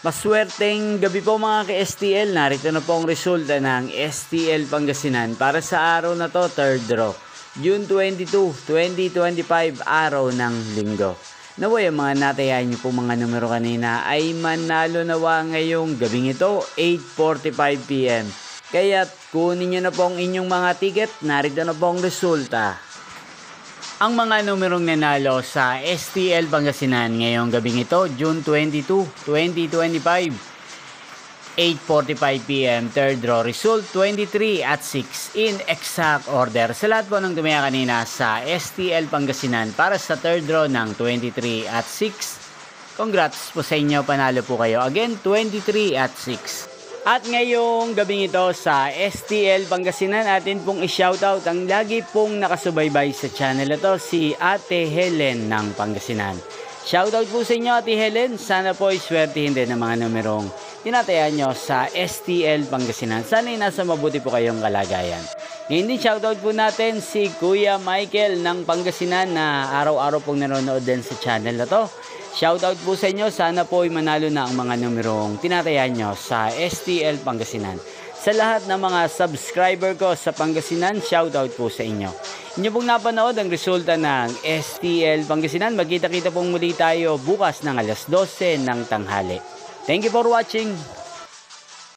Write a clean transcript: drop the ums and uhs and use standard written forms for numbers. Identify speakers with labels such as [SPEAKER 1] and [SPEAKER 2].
[SPEAKER 1] Maswerteng gabi po mga ka-STL. Narito na po ang resulta ng STL Pangasinan para sa araw na to, third draw. June 22, 2025, araw ng linggo. Naway ang mga natayan niyo po mga numero kanina ay manalo nawa ngayong gabing ito, 8:45 PM. Kaya kunin niyo na po ang inyong mga ticket. Narito na po ang resulta. Ang mga numerong nanalo sa STL Pangasinan ngayong gabing ito, June 22, 2025, 8:45 PM, third draw result, 23 at 6 in exact order. Sa lahat po ng tumaya kanina sa STL Pangasinan para sa third draw ng 23 at 6, congrats po sa inyo, panalo po kayo. Again, 23 at 6. At ngayong gabing ito sa STL Pangasinan, atin pong i-shoutout ang lagi pong nakasubaybay sa channel ito, si Ate Helen ng Pangasinan. Shoutout po sa inyo, Ate Helen. Sana po iswertihin din ang mga numerong tinatayan nyo sa STL Pangasinan. Sana nasa mabuti po kayong kalagayan. Ngayon din shoutout po natin si Kuya Michael ng Pangasinan na araw-araw pong nanonood din sa channel na to. Shoutout po sa inyo. Sana po ay manalo na ang mga numerong tinatayan nyo sa STL Pangasinan. Sa lahat ng mga subscriber ko sa Pangasinan, shoutout po sa inyo. Inyo pong napanood ang resulta ng STL Pangasinan. Magkita-kita pong muli tayo bukas ng alas 12 ng tanghali. Thank you for watching.